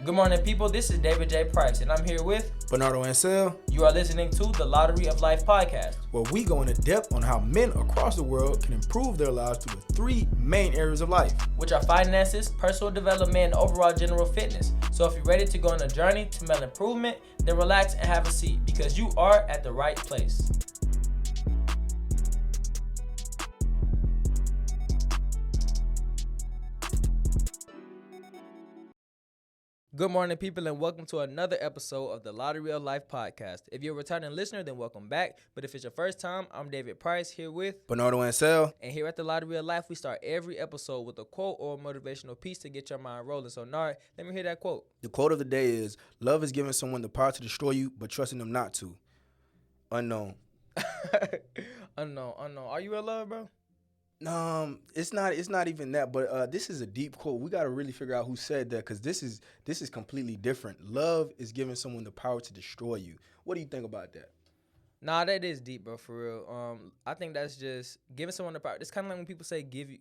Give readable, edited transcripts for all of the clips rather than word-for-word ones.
Good morning, people. This is David J. Price, and I'm here with Bernardo Ansel. You are listening to the Lottery of Life podcast, where we go into depth on how men across the world can improve their lives through the three main areas of life, which are finances, personal development, and overall general fitness. So if you're ready to go on a journey to mental improvement, then relax and have a seat because you are at the right place. Good morning, people, and welcome to another episode of the Lottery of Life podcast. If you're a returning listener, then welcome back. But if it's your first time, I'm David Price here with Bernardo Ansel. And here at the Lottery of Life, we start every episode with a quote or a motivational piece to get your mind rolling. So, Nard, let me hear that quote. The quote of the day is, "Love is giving someone the power to destroy you, but trusting them not to." Unknown. Unknown. Are you in love, bro? No, it's not even that. But this is a deep quote. We got to really figure out who said that because this is completely different. Love is giving someone the power to destroy you. What do you think about that? Nah, that is deep, bro, for real. I think that's just giving someone the power. It's kind of like when people say give you.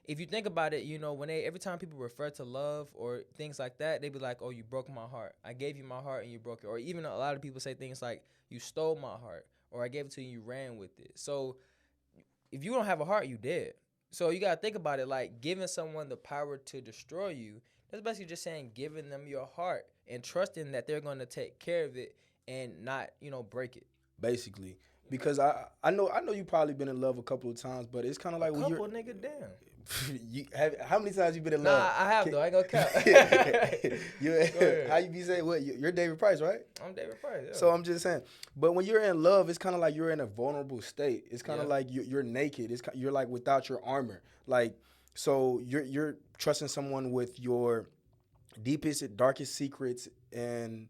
If you think about it, you know, every time people refer to love or things like that, they be like, "Oh, you broke my heart. I gave you my heart and you broke it." Or even a lot of people say things like, "You stole my heart," or "I gave it to you and you ran with it." So if you don't have a heart, you dead. So you gotta think about it like giving someone the power to destroy you. That's basically just saying giving them your heart and trusting that they're gonna take care of it and not, break it. Basically, because I know you probably been in love a couple of times, but it's kind of like when you're nigga, damn. How many times you been in love? Nah, I have though. I ain't gonna count. How you be saying? What you're David Price, right? I'm David Price. Yeah. So I'm just saying. But when you're in love, it's kind of like you're in a vulnerable state. It's kind of like you're naked. You're like without your armor. Like so you're trusting someone with your deepest, darkest secrets and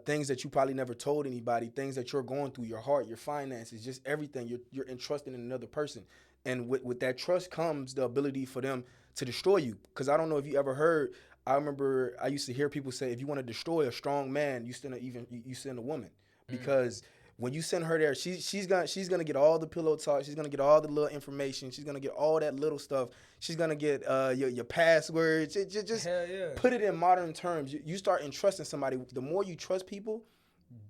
things that you probably never told anybody. Things that you're going through, your heart, your finances, just everything. You're entrusting in another person. And with that trust comes the ability for them to destroy you. Because I don't know if you ever heard, I remember I used to hear people say, if you want to destroy a strong man, you send a woman. Because when you send her there, she's gonna get all the pillow talk. She's gonna get all the little information. She's gonna get all that little stuff. She's gonna get your passwords. Just put it in modern terms. You start entrusting somebody. The more you trust people,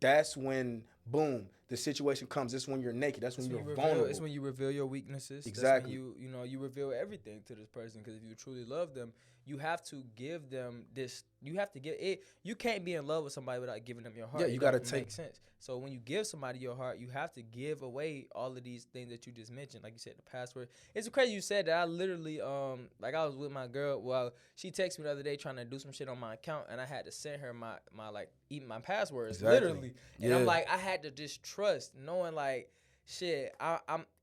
that's when boom, the situation comes. That's when you're naked. That's when you're vulnerable. It's when you reveal your weaknesses. Exactly. That's when you reveal everything to this person. Because if you truly love them, you have to give them this. You have to give it. You can't be in love with somebody without giving them your heart. Yeah, you gotta take. Makes sense. So when you give somebody your heart, you have to give away all of these things that you just mentioned. Like you said, the password. It's crazy you said that. I literally I was with my girl. Well, she texted me the other day trying to do some shit on my account, and I had to send her my my passwords literally. And I'm like, I had to just trust, knowing like, shit,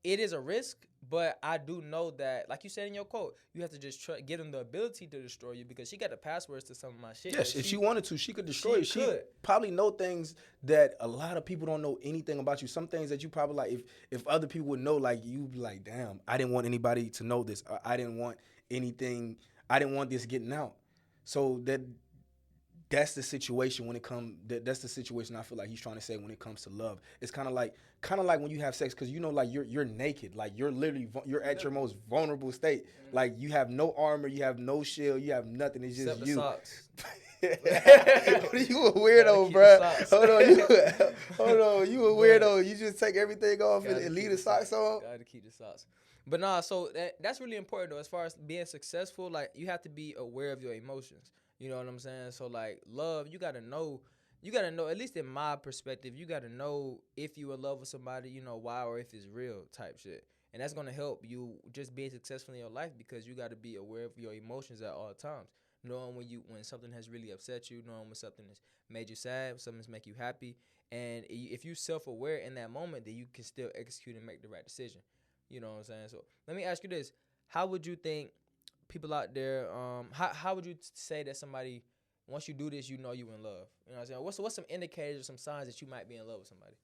it is a risk, but I do know that, like you said in your quote, you have to just give them the ability to destroy you because she got the passwords to some of my shit. Yes, if she wanted to, she could destroy you. She probably know things that a lot of people don't know anything about you. Some things that you probably like, if other people would know, like you'd be like, damn, I didn't want anybody to know this. I didn't want anything. I didn't want this getting out. So that's the situation when it comes. That's the situation I feel like he's trying to say when it comes to love. It's kind of like when you have sex, because like you're naked, like you're literally you're at your most vulnerable state. Like you have no armor, you have no shield, you have nothing. It's just you. Socks. You a weirdo, bro. Hold on, you a weirdo. You just take everything off and leave the socks on. Gotta keep the socks. But nah, so that's really important though. As far as being successful, like you have to be aware of your emotions. You know what I'm saying? So like love, you gotta know, at least in my perspective, you gotta know if you in love with somebody, why, or if it's real type shit. And that's gonna help you just being successful in your life because you gotta be aware of your emotions at all times. Knowing when something has really upset you, knowing when something has made you sad, something's make you happy. And if you're self-aware in that moment, then you can still execute and make the right decision. You know what I'm saying? So let me ask you this. How would you think people out there, how would you say that somebody, once you do this, you know you in love? You know what I'm saying? What's some indicators or some signs that you might be in love with somebody?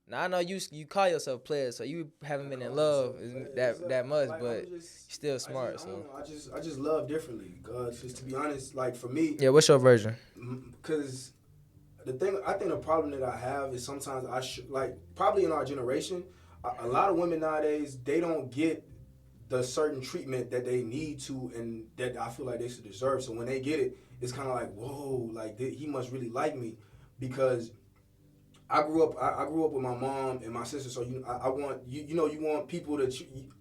Now, I know you call yourself player, so you haven't been in love that much, but you're still smart. I just love differently. Just to be honest, like for me. Yeah, what's your version? Because I think the problem that I have is sometimes probably in our generation, a lot of women nowadays, they don't get the certain treatment that they need to and that I feel like they should deserve. So when they get it, it's kind of like, whoa, like he must really like me, because I grew up with my mom and my sister. So I want you want people to.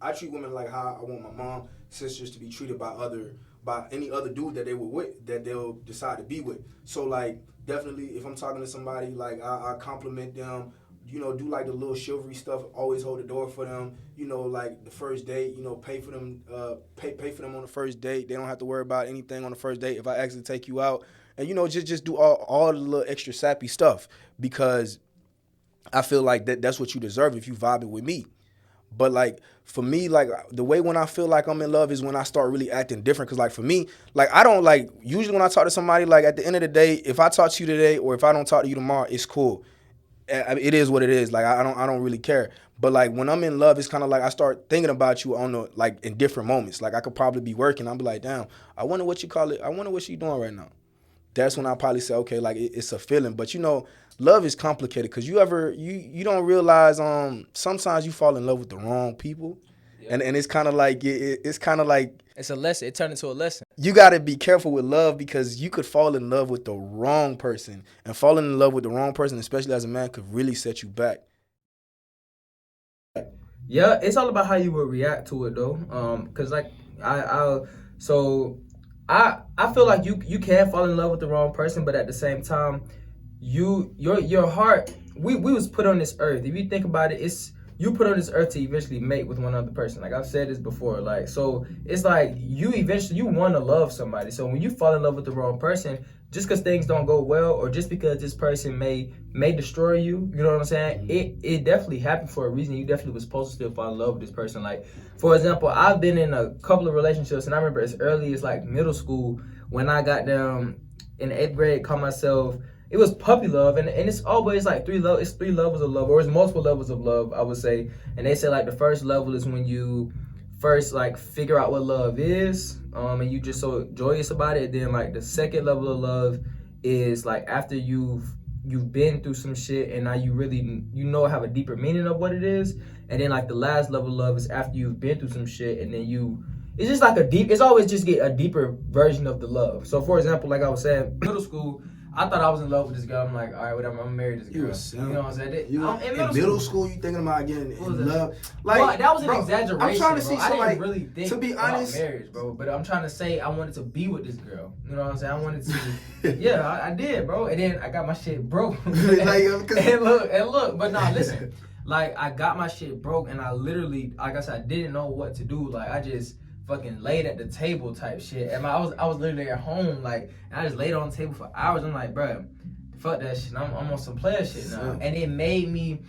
I treat women like how I want my mom, sisters to be treated by any other dude that they were with, that they'll decide to be with. So like definitely, if I'm talking to somebody, like I compliment them. Do like the little chivalry stuff. Always hold the door for them. Like the first date. Pay for them. Pay for them on the first date. They don't have to worry about anything on the first date. If I actually take you out, and just do all the little extra sappy stuff, because I feel like that's what you deserve if you vibing with me. But like for me, like the way when I feel like I'm in love is when I start really acting different. Cause like for me, like I don't like, usually when I talk to somebody, like at the end of the day, if I talk to you today or if I don't talk to you tomorrow, it's cool. It is what it is. Like I don't really care. But like when I'm in love, it's kind of like I start thinking about you on the, like in different moments. Like I could probably be working. I'll be like, damn, I wonder what you call it. I wonder what she doing right now. That's when I probably say, okay, like it's a feeling. But love is complicated, because you don't realize sometimes you fall in love with the wrong people. Yeah. And it's kind of like it's kind of like it's a lesson. It turned into a lesson. You got to be careful with love, because you could fall in love with the wrong person, and falling in love with the wrong person, especially as a man, could really set you back. Yeah, it's all about how you would react to it though. Cause like so I feel like you can fall in love with the wrong person, but at the same time, your heart, we was put on this earth. If you think about it, it's you put on this earth to eventually mate with one other person. Like I've said this before, like so it's like you want to love somebody. So when you fall in love with the wrong person, just because things don't go well, or just because this person may destroy you, you know what I'm saying? It definitely happened for a reason. You definitely was supposed to still fall in love with this person. Like for example, I've been in a couple of relationships, and I remember as early as like middle school when I got down in the 8th grade, called myself. It was puppy love, and it's always like it's 3 levels of love, or it's multiple levels of love, I would say. And they say like the first level is when you first like figure out what love is, and you just so joyous about it. Then like the second level of love is like after you've been through some shit, and now you really have a deeper meaning of what it is. And then like the last level of love is after you've been through some shit, and then it's just like it's always just get a deeper version of the love. So for example, like I was saying, middle school, I thought I was in love with this girl. I'm like, all right, whatever, I'm gonna marry this girl. You know what I'm saying? In middle school, you thinking about getting in love? Like, well, that was an exaggeration. I'm trying to see. So I didn't really think to be honest, about marriage, bro. But I'm trying to say I wanted to be with this girl. You know what I'm saying? I wanted to. Yeah, I did, bro. And then I got my shit broke. and look. But nah, listen. Like I got my shit broke, and I literally, like I said, I didn't know what to do. Like I just fucking laid at the table type shit. And I was literally at home, like, and I just laid on the table for hours. I'm like, bro, fuck that shit. I'm on some player shit now. And it made me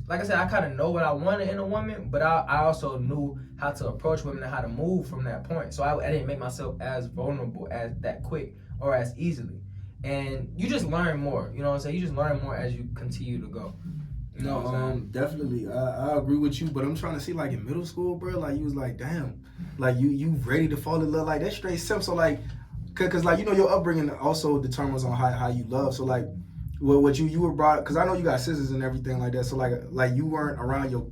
like I said, I kind of know what I wanted in a woman, but I also knew how to approach women and how to move from that point. So I didn't make myself as vulnerable as that quick or as easily. And you just learn more, you know what I'm saying? You just learn more as you continue to go. You know what I'm saying? Definitely. I agree with you, but I'm trying to see, like, in middle school, bro, like, you was like, damn, like, you ready to fall in love, like, that straight simp. So, like, because, like, your upbringing also determines on how you love. So, like, what you were brought, because I know you got sisters and everything like that. So, like you weren't around your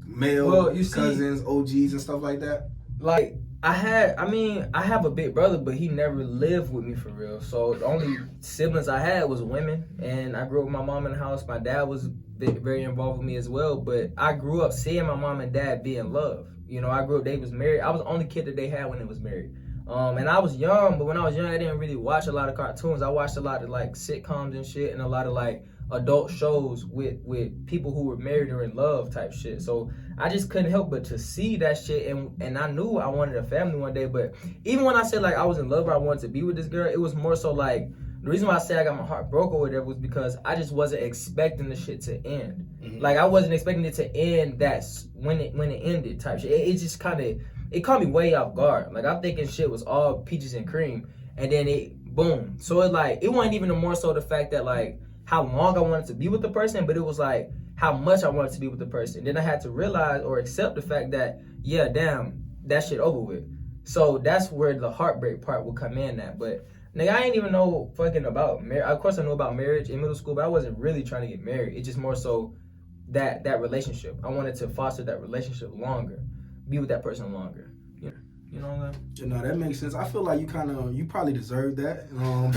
male cousins, OGs, and stuff like that? Like, I have a big brother, but he never lived with me for real. So the only siblings I had was women, and I grew up with my mom in the house. My dad was very involved with me as well, but I grew up seeing my mom and dad be in love. I grew up, they was married. I was the only kid that they had when they was married. And I was young, but when I was young, I didn't really watch a lot of cartoons. I watched a lot of like sitcoms and shit, and a lot of like adult shows with people who were married or in love type shit. So I just couldn't help but to see that shit, and I knew I wanted a family one day. But even when I said like I was in love or I wanted to be with this girl, it was more so like the reason why I say I got my heart broke or whatever was because I just wasn't expecting the shit to end. Mm-hmm. Like I wasn't expecting it to end when it ended type shit. It just kind of, it caught me way off guard. Like I'm thinking shit was all peaches and cream, and then it boom. So it wasn't even more so the fact that like how long I wanted to be with the person, but it was like how much I wanted to be with the person. Then I had to realize or accept the fact that, yeah, damn, that shit over with. So that's where the heartbreak part will come in at. But nigga, I ain't even know fucking about marriage. Of course I knew about marriage in middle school, but I wasn't really trying to get married. It just more so that relationship. I wanted to foster that relationship longer, be with that person longer. You know what I'm saying? No, that makes sense. I feel like you probably deserve that. No,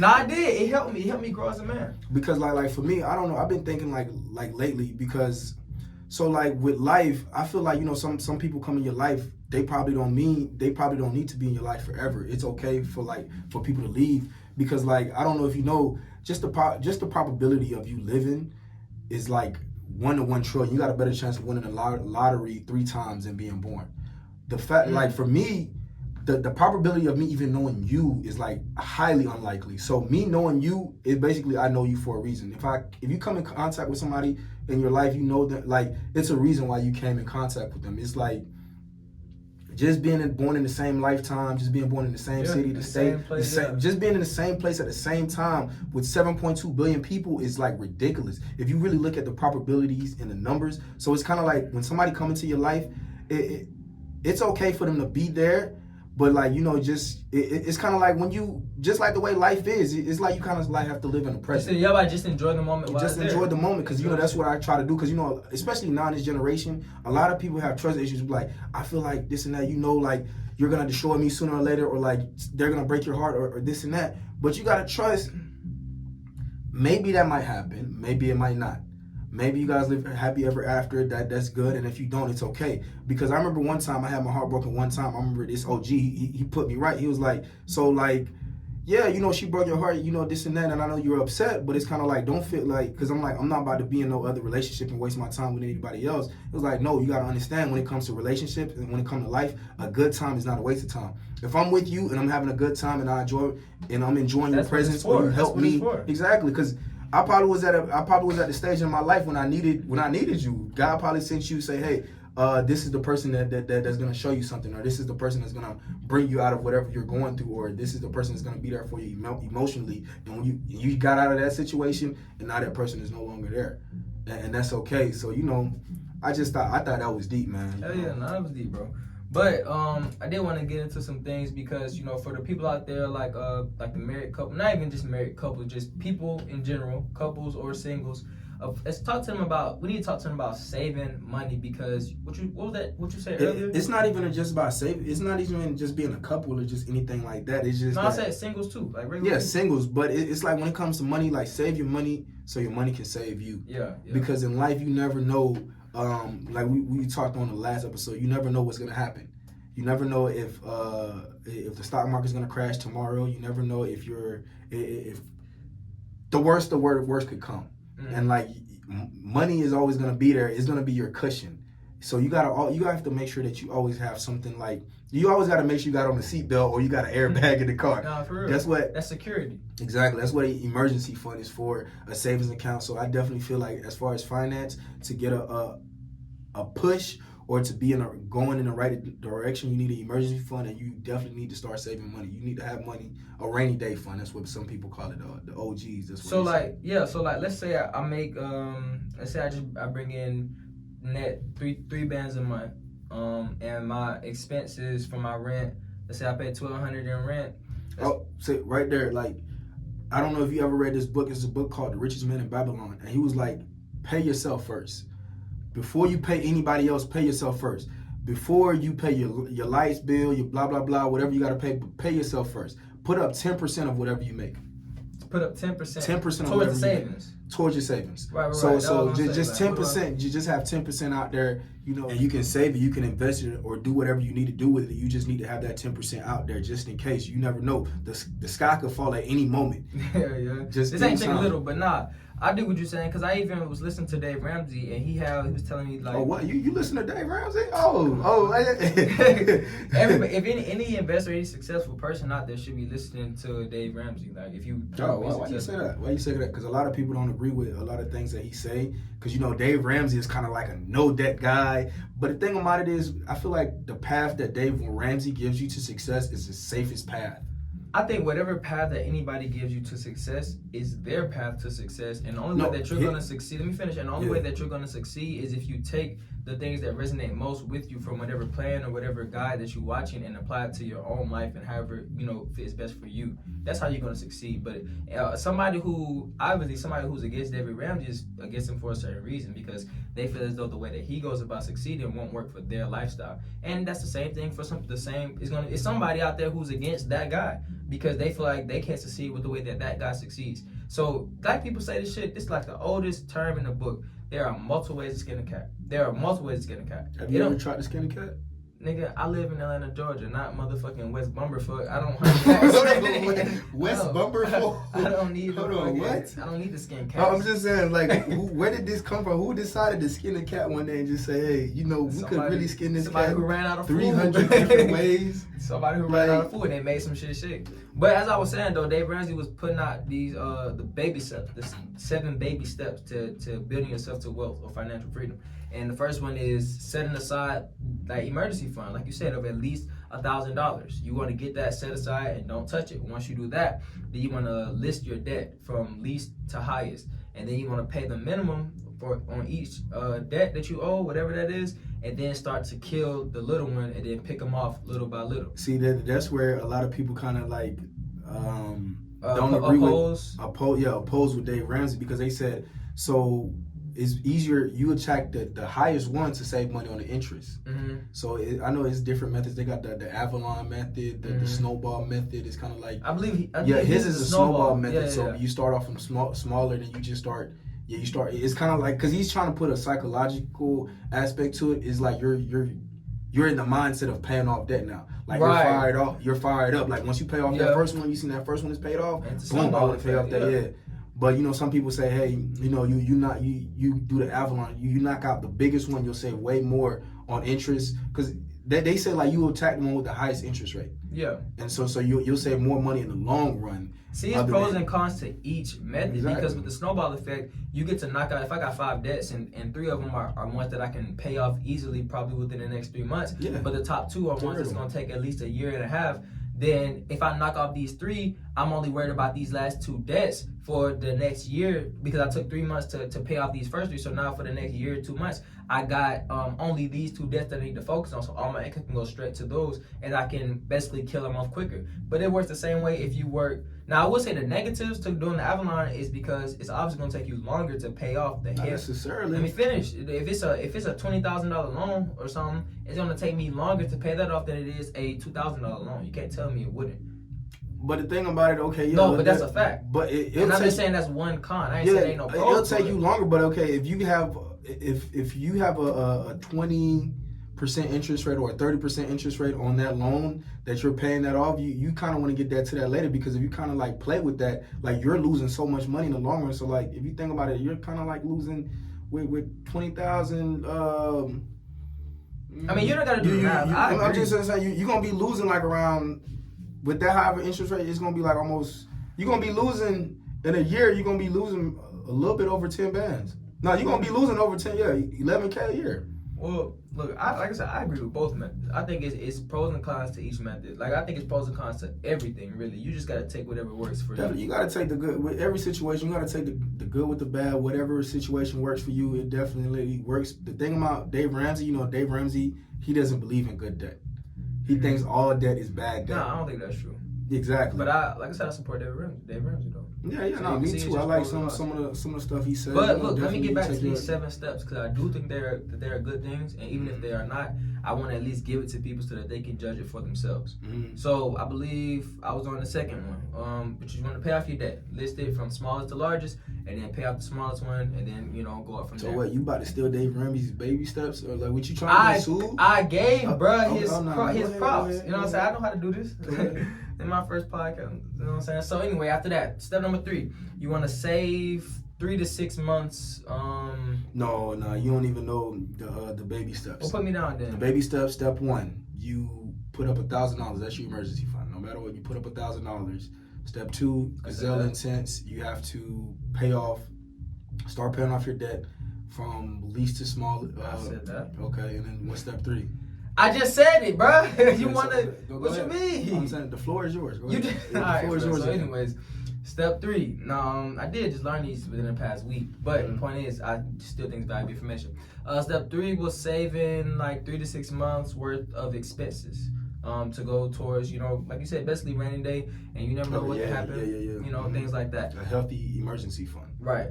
I did. It helped me grow as a man. Because like for me, I don't know. I've been thinking like lately because so like with life, I feel like some people come in your life. They probably don't need to be in your life forever. It's okay for people to leave because like I don't know if you know just the probability of you living is like 1 to 1 trillion. You got a better chance of winning the lottery 3 times than being born. The fact, like for me, the probability of me even knowing you is like highly unlikely. So me knowing you is basically I know you for a reason. If you come in contact with somebody in your life, you know that like it's a reason why you came in contact with them. It's like just being born in the same lifetime, just being born in the same city, the state, place, just being in the same place at the same time with 7.2 billion people is like ridiculous. If you really look at the probabilities and the numbers, so it's kind of like when somebody come into your life, it's okay for them to be there, but like it's kind of like when you just like the way life is. It's like you kind of like have to live in the present. Yeah, I just enjoy the moment. Just enjoy the moment because that's what I try to do. Because especially now in this generation, a lot of people have trust issues. Like I feel like this and that. Like you're gonna destroy me sooner or later, or like they're gonna break your heart, or this and that. But you gotta trust. Maybe that might happen. Maybe it might not. Maybe you guys live happy ever after. That's good. And if you don't, it's okay. Because I remember one time I had my heart broken one time. I remember this OG, he put me right. He was like, so like, yeah, she broke your heart, this and that. And I know you're upset, but it's kind of like, don't feel like, because I'm like, I'm not about to be in no other relationship and waste my time with anybody else. It was like, no, you got to understand when it comes to relationships and when it comes to life, a good time is not a waste of time. If I'm with you and I'm having a good time and I'm enjoying your presence or you help me. Exactly. Because I probably was at the stage in my life when I needed you. God probably sent you say, hey, this is the person that's gonna show you something, or this is the person that's gonna bring you out of whatever you're going through, or this is the person that's gonna be there for you emotionally. And when you got out of that situation, and now that person is no longer there, and that's okay. So I thought that was deep, man. Hell yeah, that was deep, bro. But I did want to get into some things because for the people out there like the married couple, not even just married couples, just people in general, couples or singles. Let's talk to them about. We need to talk to them about saving money because what you said earlier. It's not even just about saving. It's not even just being a couple or just anything like that. It's just. No, I said singles too, like regular. Yeah, people. Singles, but it's like when it comes to money, like save your money so your money can save you. Yeah. Because in life you never know. Like we talked on the last episode, you never know what's gonna happen. You never know if the stock market's gonna crash tomorrow. You never know if the worst could come. Mm-hmm. And like money is always gonna be there. It's gonna be your cushion. So you have to make sure that you always have something like you always got to make sure you got on the seatbelt or you got an airbag in the car. Nah, for real. That's security. Exactly. That's what an emergency fund is for, a savings account. So I definitely feel like as far as finance, to get a push or to be going in the right direction, you need an emergency fund, and you definitely need to start saving money. You need to have money, a rainy day fund. That's what some people call it, the OGs. That's what So let's say I make let's say I bring in net three bands a month, and my expenses for my rent. Let's say I pay $1,200 in rent. So right there, like I don't know if you ever read this book. It's a book called The Richest Man in Babylon, and he was like, pay yourself first. Before you pay anybody else, pay yourself first. Before you pay your lights bill, your blah, blah, blah, whatever you got to pay yourself first. Put up 10% of whatever you make. Put up 10%. 10% towards the savings. Towards your savings. Right. So just 10%. You just have 10% out there, and you can save it, you can invest it, or do whatever you need to do with it. You just need to have that 10% out there just in case. You never know. The sky could fall at any moment. Yeah. This ain't taking little, but nah. I do what you're saying because I even was listening to Dave Ramsey and he was telling me like. Oh, what you listen to Dave Ramsey? Oh. Everybody, if any investor, any successful person out there should be listening to Dave Ramsey. Like if you. Why you say that? Why you say that? Because a lot of people don't agree with a lot of things that he say. Because Dave Ramsey is kind of like a no debt guy. But the thing about it is, I feel like the path that Dave Ramsey gives you to success is the safest path. I think whatever path that anybody gives you to success is their path to success, and the only way that you're going to succeed. Let me finish. And the only way that you're going to succeed is if you take the things that resonate most with you from whatever plan or whatever guide that you're watching and apply it to your own life and however, fits best for you. That's how you're going to succeed. But somebody who's against David Ramsey is against him for a certain reason, because they feel as though the way that he goes about succeeding won't work for their lifestyle. And that's the same thing for it's somebody out there who's against that guy because they feel like they can't succeed with the way that guy succeeds. So black people say this shit, this is like the oldest term in the book. There are multiple ways to skin a cat. Have you ever tried to skin a cat? Nigga, I live in Atlanta, Georgia, not motherfucking West Bumberfoot. I don't hunt cats. West Bumberfoot? I don't need Hold on, what? I don't need to skin cats. I'm just saying, like, where did this come from? Who decided to skin a cat one day and just say, hey, we could really skin this cat? Somebody who ran out of 300 different ways. Somebody who ran out of food and they made some shit shake. But as I was saying, though, Dave Ramsey was putting out these the baby steps, the 7 baby steps to building yourself to wealth or financial freedom. And the first one is setting aside like emergency fund, like you said, of at least $1,000. You want to get that set aside and don't touch it. Once you do that, then you want to list your debt from least to highest, and then you want to pay the minimum on each debt that you owe, whatever that is, and then start to kill the little one and then pick them off little by little. See, that's where a lot of people kind of like don't agree oppose with Dave Ramsey, because they said so. It's easier, you attack the highest one to save money on the interest. Mm-hmm. So I know it's different methods. They got the Avalon method, the snowball method. It's kind of like, I believe his is a snowball method. Yeah, so you start off from smaller, then you just start. Yeah, you start. It's kind of like, because he's trying to put a psychological aspect to it. It's like you're in the mindset of paying off debt now. Like you're fired up. Like once you pay off that first one, you seen that first one is paid off. Boom, I want to pay off that. Yeah. But some people say, hey, you do the Avalon, you knock out the biggest one, you'll save way more on interest, because they say like you attack the one with the highest interest rate. Yeah. And so you'll save more money in the long run. See, it's pros and cons to each method, because with the snowball effect, you get to knock out, if I got 5 debts and 3 of them are ones that I can pay off easily, probably within the next 3 months, but the top 2 are ones that's going to take at least a year and a half. Then if I knock off these 3, I'm only worried about these last 2 debts for the next year, because I took 3 months to pay off these first 3. So now for the next year, 2 months, I got only these 2 debts that I need to focus on. So all my income can go straight to those, and I can basically kill them off quicker. But it works the same way if you work. Now I will say the negatives to doing the Avalon is because it's obviously going to take you longer to pay off the Not necessarily. Let me finish. If it's a $20,000 loan or something, it's going to take me longer to pay that off than it is a $2,000 loan. You can't tell me it wouldn't. But the thing about it, okay, yeah. No, but that's a fact. But I'm just saying that's one con. I ain't saying ain't no pros. It'll take you longer, but okay, if you have a 20% interest rate or a 30% interest rate on that loan that you're paying that off, you kind of want to get that to that later, because if you kind of like play with that, like you're losing so much money in the long run. So like if you think about it, you're kind of like losing with 20,000. I mean, you don't got to do that. I'm just saying you're gonna be losing like around, with that high of an interest rate, it's gonna be like almost, you're gonna be losing in a year. You're gonna be losing a little bit over 10 bands. No, you're gonna be losing over 10, 11K a year. Well, look, like I said, I agree with both methods. I think it's pros and cons to each method. Like I think it's pros and cons to everything, really. You just gotta take whatever works for you. You gotta take the good with every situation. You gotta take the good with the bad. Whatever situation works for you, it definitely works. The thing about Dave Ramsey, Dave Ramsey, he doesn't believe in good debt. He thinks all debt is bad debt. No, I don't think that's true. Exactly. But like I said, I support Dave Ramsey though. Yeah, no, me too. I like some of the stuff he said. But look, let me get back to these 7 steps, because I do think they're good things, and even if they are not, I want to at least give it to people so that they can judge it for themselves. Mm-hmm. So I believe I was on the second one, but you want to pay off your debt, list it from smallest to largest, and then pay off the smallest one, and then go up from there. So what, you about to steal Dave Ramsey's baby steps, or like what you trying to get sued? I gave his his props. You know what I'm saying? I know how to do this. In my first podcast, you know what I'm saying? So anyway, after that, step number 3, you want to save 3 to 6 months. No, you don't even know the baby steps. Well, put me down then. The baby steps, step 1, you put up $1,000. That's your emergency fund. No matter what, you put up $1,000. Step 2, gazelle intense. You have to start paying off your debt from least to small. I said that. Okay, and then what's step 3? I just said it, bro. You want to? Go What ahead. you mean? I'm saying the floor is yours. Go ahead. All right, the floor is yours. So anyways, Step 3. Now, I did just learn these within the past week, but the point is, I still think it's valuable information. Step 3 was saving like 3 to 6 months worth of expenses to go towards, like you said, basically rainy day, and you never know what can happen. Things like that. A healthy emergency fund. Right.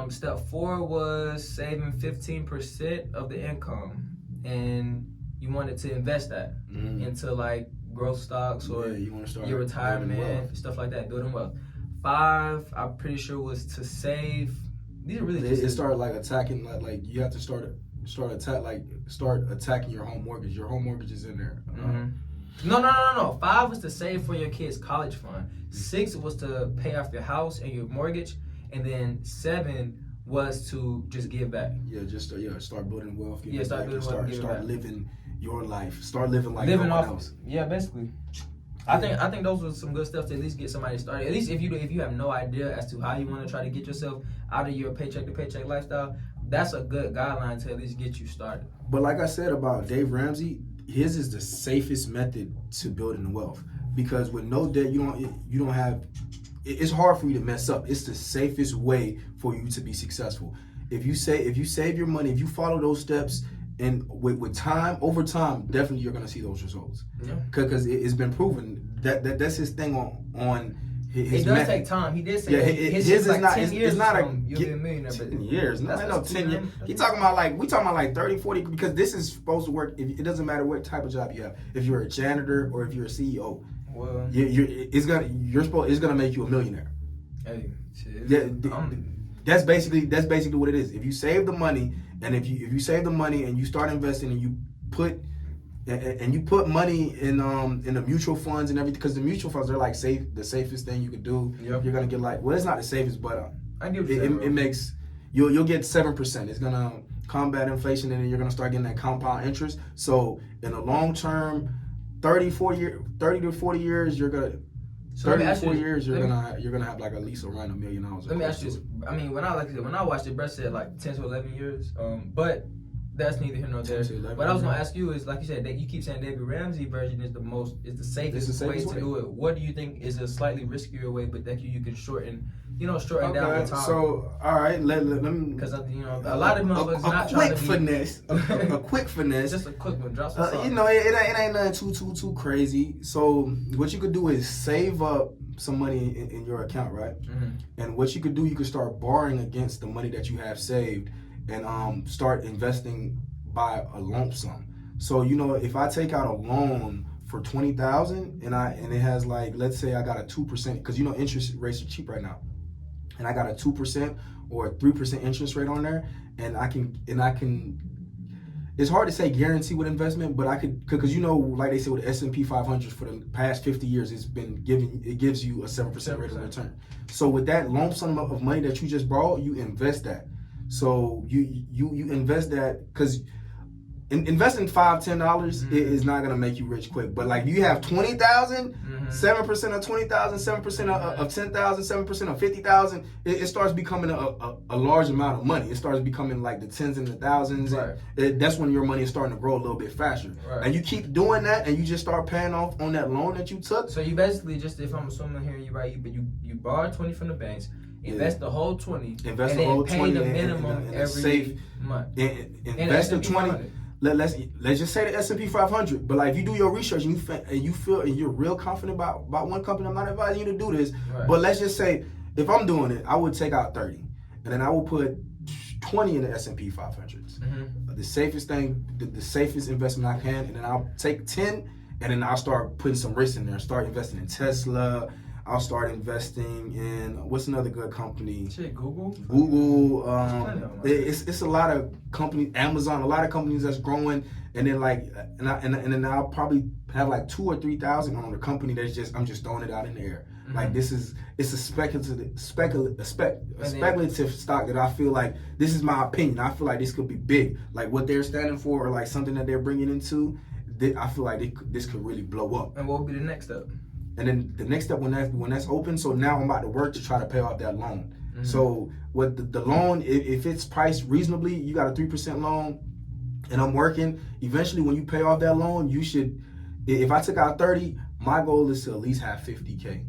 Step 4 was saving 15% of the income, and you wanted to invest that into like growth stocks or you want to start your retirement, stuff like that, building wealth. 5, I'm pretty sure, was to save. These are really just. It started like attacking, like you have to start attacking your home mortgage. Your home mortgage is in there. No. 5 was to save for your kids' college fund. 6 was to pay off your house and your mortgage, and then 7 was to just give back. Start building wealth. Start building wealth. Start living your life. Start living like living no one off. else. Yeah, basically. I think those were some good stuff to at least get somebody started. At least if you have no idea as to how you want to try to get yourself out of your paycheck to paycheck lifestyle, that's a good guideline to at least get you started. But like I said about Dave Ramsey, his is the safest method to building wealth, because with no debt, you don't have. It's hard for you to mess up. It's the safest way for you to be successful. If you save your money, if you follow those steps, and with time, over time, definitely you're gonna see those results. Yeah. Because it's been proven that's his thing on his. It does take time. He did say his is like 10 years. It's not you'll be a millionaire. 10 years. No, 10 years. We talking about like 30, 40, because this is supposed to work. It doesn't matter what type of job you have. If you're a janitor or if you're a CEO, well, it's gonna make you a millionaire. Hey, shit. That's basically what it is. If you save the money, and if you save the money and you start investing and you put money in the mutual funds and everything, because the mutual funds are like the safest thing you could do. Yep. You're gonna get it's not the safest, but I give it makes you'll get 7%. It's gonna combat inflation, and then you're gonna start getting that compound interest. So in the long term, 30 to 40 years, you're gonna. So 30 to 40 years, you're gonna have like at least around $1 million. Let me ask you this. I mean, when I watched it, Brett said like 10 to 11 years. But that's neither here nor there. What I was gonna ask you is, like you said, that you keep saying David Ramsey version is the safest way to do it. What do you think is a slightly riskier way, but that you can shorten down the time? So all right, let me, because a lot of motherfuckers not trying to be a quick finesse. Just a quick one. Drop some sauce. It ain't nothing too crazy. So what you could do is save up some money in your account, right? Mm-hmm. And what you could do, you could start borrowing against the money that you have saved, and start investing by a lump sum. So if I take out a loan for $20,000 and it has, like, let's say I got a 2%, because interest rates are cheap right now, and I got a 2% or a 3% interest rate on there, and I can. It's hard to say guarantee with investment, but I could, because like they say with the S&P 500 for the past 50 years, it gives you a 7% rate of return. So with that lump sum of money that you just borrowed, you invest that. So you invest that, because investing $5-10 is not gonna make you rich quick. But like you have 20,000, 7% of 20,000, 7% of 10,000, 7% of 50,000. It starts becoming a large amount of money. It starts becoming like the tens and the thousands. Right. That's when your money is starting to grow a little bit faster. Right. And you keep doing that, and you just start paying off on that loan that you took. So you basically just, if I'm assuming here, you borrow 20 from the banks. Invest the whole 20. Invest the whole 20. Pay the minimum every month. Invest the 20. Let's just say the S&P 500. But like, if you do your research and you feel and you're real confident about one company, I'm not advising you to do this. Right. But let's just say, if I'm doing it, I would take out 30, and then I will put 20 in the S&P 500s. The safest thing, the safest investment I can, and then I'll take 10, and then I'll start putting some risk in there. Start investing in Tesla. I'll start investing in, what's another good company? Google. It's a lot of companies. Amazon, a lot of companies that's growing, and then and then I'll probably have like 2,000 or 3,000 on the company that's I'm just throwing it out in the air. Like it's a speculative stock that I feel like, this is my opinion, I feel like this could be big, like what they're standing for, or like something that they're bringing into. I feel like this could really blow up. And what would be the next step? And then the next step, when that's open, so now I'm about to work to try to pay off that loan. So with the loan, if it's priced reasonably, you got a 3% loan, and I'm working, eventually when you pay off that loan, you should, if I took out 30, my goal is to at least have 50K.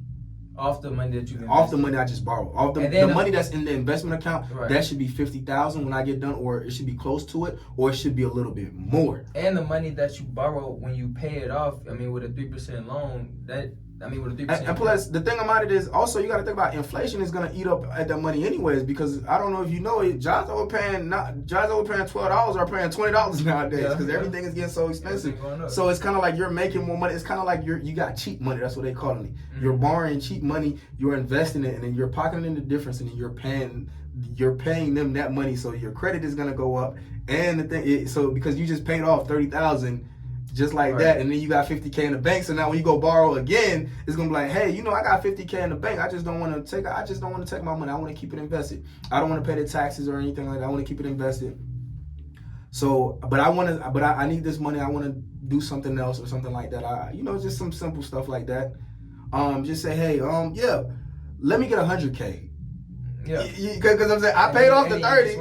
Off the money that you invested. Off the money I just borrowed. Off the money that's in the investment account, right. That should be $50,000 when I get done, or it should be close to it, or it should be a little bit more. And the money that you borrow when you pay it off, I mean, with a 3% loan, with a 3%. And plus, the thing about it is also you got to think about inflation is gonna eat up at that money anyways. Because I don't know if you know it, jobs that were paying $12 are paying $20 nowadays because everything is getting so expensive. So it's kind of like you're making more money. It's kind of like you got cheap money. That's what they calling it. Mm-hmm. You're borrowing cheap money. You're investing it, and then you're pocketing the difference, and then you're paying them that money. So your credit is gonna go up, and the thing so because you just paid off $30,000. Just like that, and then you got $50K in the bank. So now when you go borrow again, it's gonna be like, hey, I got $50K in the bank. I just don't want to take my money. I want to keep it invested. I don't want to pay the taxes or anything like that. I want to keep it invested. So, but I need this money. I want to do something else or something like that. Just some simple stuff like that. Just say, hey, let me get $100K. Yeah, because I'm saying I paid off the 30.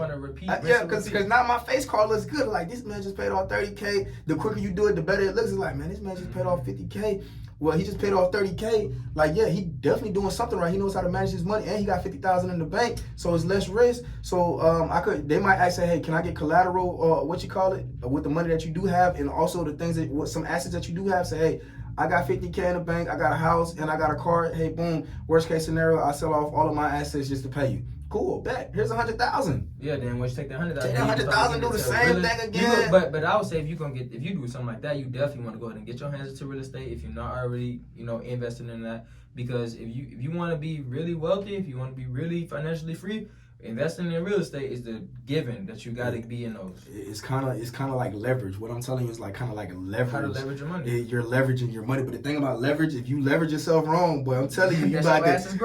Because now my face card looks good. Like, this man just paid off 30K. The quicker you do it, the better it looks. It's like, man, this man just paid off 50K. Well, he just paid off 30K. Like, yeah, he definitely doing something right. He knows how to manage his money, and he got $50,000 in the bank, so it's less risk. So they might ask, say, hey, can I get collateral, with the money that you do have, and also the things some assets that you do have. Say, hey, I got $50K in the bank, I got a house, and I got a car. Hey, boom, worst case scenario, I sell off all of my assets just to pay you. Cool, bet. Here's $100,000. Yeah, then once you take the $100,000, take that $100,000, do the same thing again. But I would say if you do something like that, you definitely want to go ahead and get your hands into real estate if you're not already, investing in that. Because if you want to be really wealthy, if you want to be really financially free, investing in real estate is the given that you got to be in those. It's kind of like leverage. What I'm telling you is kind of like a leverage. How to leverage your money. You're leveraging your money. But the thing about leverage, if you leverage yourself wrong, boy, I'm telling you, you about that. You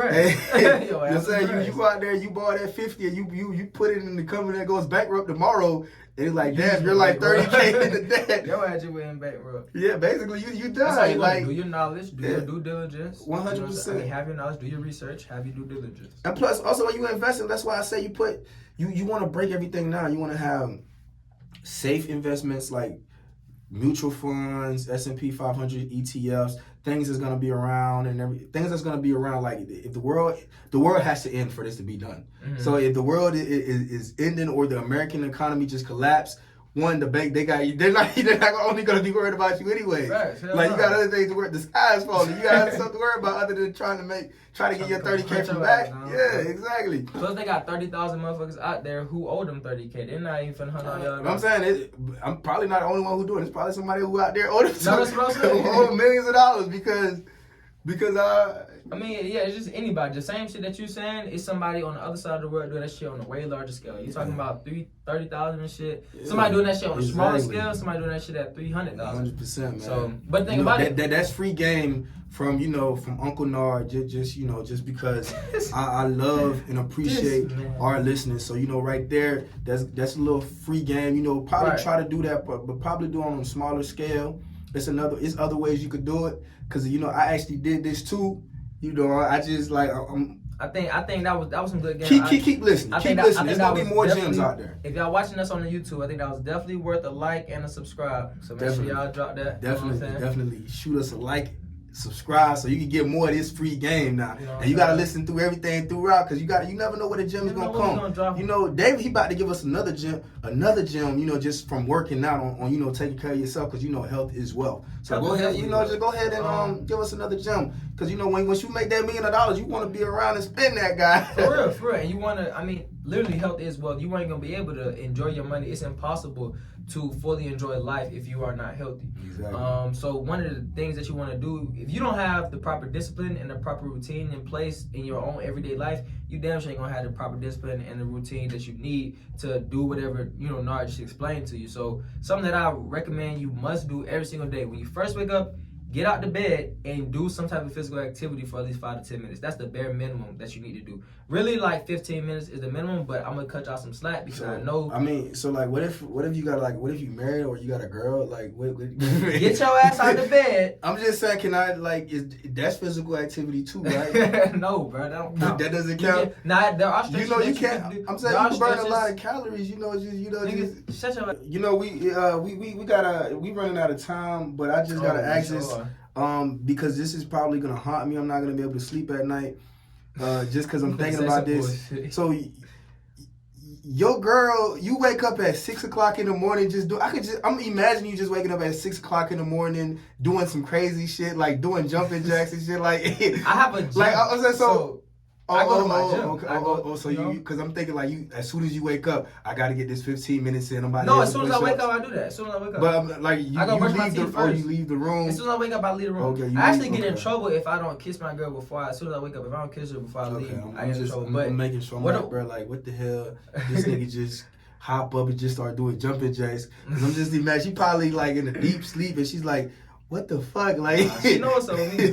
go out there, you borrow that 50, and you put it in the company that goes bankrupt tomorrow. It's like, damn, you're like 30K in the debt. Your ass just went bankrupt. Yeah, basically, you done. That's how you like, do your knowledge, do your due diligence. 100%. Have your knowledge, do your research, have your due diligence. And plus, also, when you invest in, that's why I say you want to break everything down. You want to have safe investments like mutual funds, S&P 500, ETFs, things that's going to be around, and things that's going to be around. Like, if the world has to end for this to be done. Mm-hmm. So if the world is ending, or the American economy just collapsed, the bank they're not only going to be worried about you anyway. Right, you got other things to worry. The sky is falling. You got other stuff to worry about other than trying to get your 30K from back. Yeah, exactly. Plus they got 30,000 motherfuckers out there who owe them 30K. They're not even finna hunt on y'all. I'm saying I'm probably not the only one who doing it. It's probably somebody who out there owe them millions of dollars because I mean, yeah, it's just anybody. The same shit that you're saying is somebody on the other side of the world doing that shit on a way larger scale. You're talking about 30,000 and shit. Yeah. Somebody doing that shit on a smaller scale. Somebody doing that shit at 300,000. 100%, man. So, but the thing about it, that's free game from Uncle Nard. Just because I love and appreciate our listeners. So right there, that's a little free game. Probably try to do that, but probably do it on a smaller scale. It's other ways you could do it. Cause I actually did this too. I just like I think that was some good games. Keep listening. There's gonna be more gems out there. If y'all watching us on the YouTube, I think that was definitely worth a like and a subscribe. So make sure y'all drop that. Definitely shoot us a like, subscribe, so you can get more of this free game now. And you gotta listen through everything throughout, cause you never know where the gem is gonna come. David, he about to give us another gem, just from working out on taking care of yourself, cause health is wealth. So go ahead, just go ahead and give us another gem, cause once you make that $1 million, you want to be around and spend that, guy. For real, and you want to. Literally, health is wealth. You ain't gonna be able to enjoy your money. It's impossible to fully enjoy life if you are not healthy. Exactly. So one of the things that you want to do, if you don't have the proper discipline and the proper routine in place in your own everyday life, you damn sure ain't gonna have the proper discipline and the routine that you need to do whatever Nard just explained to you. So something that I recommend you must do every single day when you first wake up. Get out the bed and do some type of physical activity for at least 5 to 10 minutes. That's the bare minimum that you need to do. Really, like 15 minutes is the minimum, but I'm gonna cut y'all some slack because I know. So like, what if you married or you got a girl? Like, what get your ass out the bed. I'm just saying, that's physical activity too, right? No, bro, that don't count. That doesn't count. There are stretches you can't. I'm saying you burn a lot of calories. Shut your. We running out of time, but I just gotta ask this. because this is probably gonna haunt me. I'm not gonna be able to sleep at night, just because I'm thinking about this. So, your girl, you wake up at 6 o'clock in the morning. I'm imagining you just waking up at 6 o'clock in the morning doing some crazy shit, like doing jumping jacks and shit. Like, I have a gym. Like, I was like, I go to my gym. Okay. So you, because I'm thinking like you, as soon as you wake up, I got to get this 15 minutes in. No, as soon as I wake up, I do that. As soon as I wake up. But I'm like, I go brush my teeth first. You leave the room. As soon as I wake up, I leave the room. Okay. I actually get in trouble if I don't kiss my girl before. As soon as I wake up, if I don't kiss her before I leave, I get in trouble. I'm making sure I'm like, bro, like, what the hell? This nigga just hop up and just start doing jumping jacks. Cause I'm just imagining she probably like in a deep sleep and she's like, what the fuck? Like, she knows what's up with me.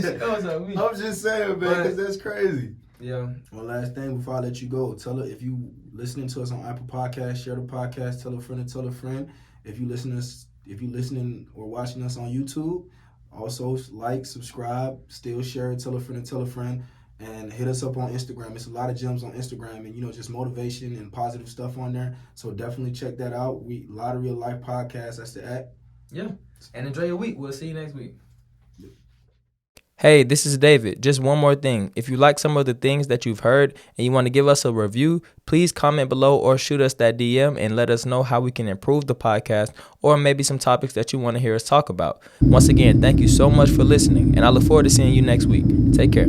She knows what's up with me. I'm just saying, man, because that's crazy. Yeah. One last thing before I let you go. Tell her, if you listening to us on Apple Podcasts, share the podcast, tell a friend and tell a friend. If you listening or watching us on YouTube, also like, subscribe, still share, tell a friend and tell a friend. And hit us up on Instagram. It's a lot of gems on Instagram and, just motivation and positive stuff on there. So definitely check that out. Lot of Real Life Podcast. That's the app. Yeah. And enjoy your week. We'll see you next week. Hey, this is David. Just one more thing. If you like some of the things that you've heard and you want to give us a review, please comment below or shoot us that DM and let us know how we can improve the podcast or maybe some topics that you want to hear us talk about. Once again, thank you so much for listening, and I look forward to seeing you next week. Take care.